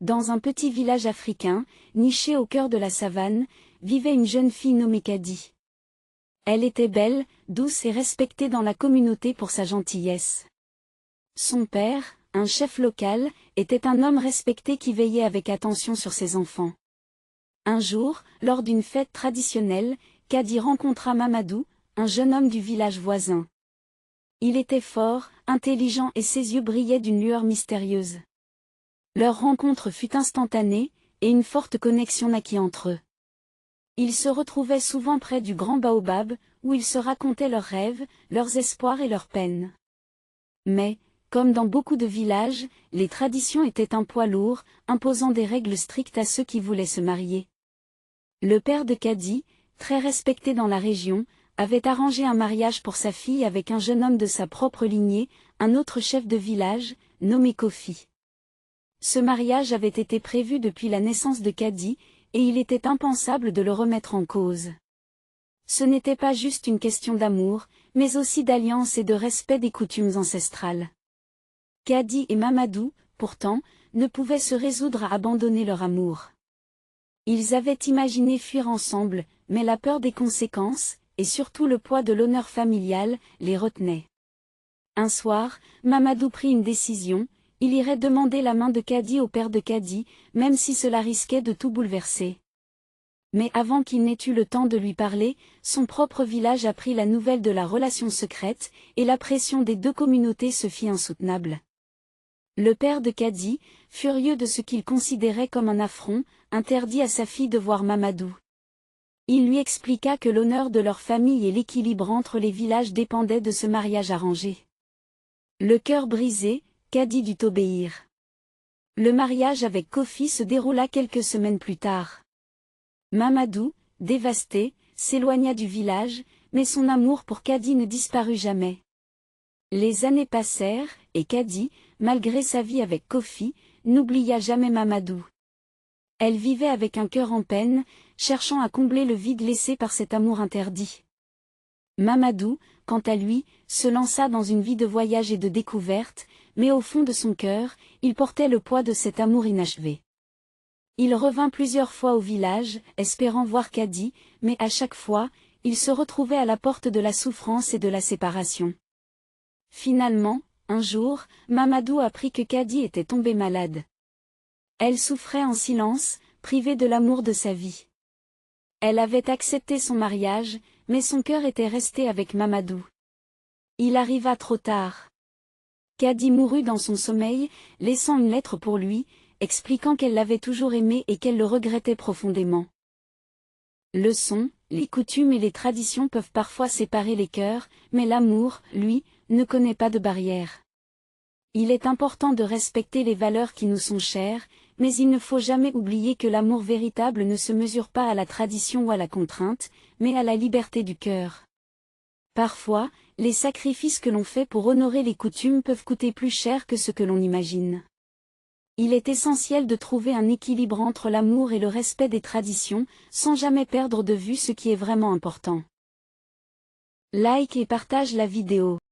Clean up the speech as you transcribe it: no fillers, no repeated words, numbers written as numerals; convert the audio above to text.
Dans un petit village africain, niché au cœur de la savane, vivait une jeune fille nommée Kadi. Elle était belle, douce et respectée dans la communauté pour sa gentillesse. Son père, un chef local, était un homme respecté qui veillait avec attention sur ses enfants. Un jour, lors d'une fête traditionnelle, Kadi rencontra Mamadou, un jeune homme du village voisin. Il était fort, intelligent et ses yeux brillaient d'une lueur mystérieuse. Leur rencontre fut instantanée, et une forte connexion naquit entre eux. Ils se retrouvaient souvent près du grand baobab, où ils se racontaient leurs rêves, leurs espoirs et leurs peines. Mais, comme dans beaucoup de villages, les traditions étaient un poids lourd, imposant des règles strictes à ceux qui voulaient se marier. Le père de Kadi, très respecté dans la région, avait arrangé un mariage pour sa fille avec un jeune homme de sa propre lignée, un autre chef de village, nommé Kofi. Ce mariage avait été prévu depuis la naissance de Kadi, et il était impensable de le remettre en cause. Ce n'était pas juste une question d'amour, mais aussi d'alliance et de respect des coutumes ancestrales. Kadi et Mamadou, pourtant, ne pouvaient se résoudre à abandonner leur amour. Ils avaient imaginé fuir ensemble, mais la peur des conséquences, et surtout le poids de l'honneur familial, les retenait. Un soir, Mamadou prit une décision, il irait demander la main de Kadi au père de Kadi, même si cela risquait de tout bouleverser. Mais avant qu'il n'ait eu le temps de lui parler, son propre village apprit la nouvelle de la relation secrète, et la pression des deux communautés se fit insoutenable. Le père de Kadi, furieux de ce qu'il considérait comme un affront, interdit à sa fille de voir Mamadou. Il lui expliqua que l'honneur de leur famille et l'équilibre entre les villages dépendaient de ce mariage arrangé. Le cœur brisé, Kadi dut obéir. Le mariage avec Kofi se déroula quelques semaines plus tard. Mamadou, dévasté, s'éloigna du village, mais son amour pour Kadi ne disparut jamais. Les années passèrent, et Kadi, malgré sa vie avec Kofi, n'oublia jamais Mamadou. Elle vivait avec un cœur en peine, cherchant à combler le vide laissé par cet amour interdit. Mamadou, quant à lui, se lança dans une vie de voyage et de découverte, mais au fond de son cœur, il portait le poids de cet amour inachevé. Il revint plusieurs fois au village, espérant voir Kadi, mais à chaque fois, il se retrouvait à la porte de la souffrance et de la séparation. Finalement, un jour, Mamadou apprit que Kadi était tombée malade. Elle souffrait en silence, privée de l'amour de sa vie. Elle avait accepté son mariage, mais son cœur était resté avec Mamadou. Il arriva trop tard. Kadi mourut dans son sommeil, laissant une lettre pour lui, expliquant qu'elle l'avait toujours aimé et qu'elle le regrettait profondément. Leçon, les coutumes et les traditions peuvent parfois séparer les cœurs, mais l'amour, lui, ne connaît pas de barrière. Il est important de respecter les valeurs qui nous sont chères, mais il ne faut jamais oublier que l'amour véritable ne se mesure pas à la tradition ou à la contrainte, mais à la liberté du cœur. Parfois, les sacrifices que l'on fait pour honorer les coutumes peuvent coûter plus cher que ce que l'on imagine. Il est essentiel de trouver un équilibre entre l'amour et le respect des traditions, sans jamais perdre de vue ce qui est vraiment important. Like et partage la vidéo.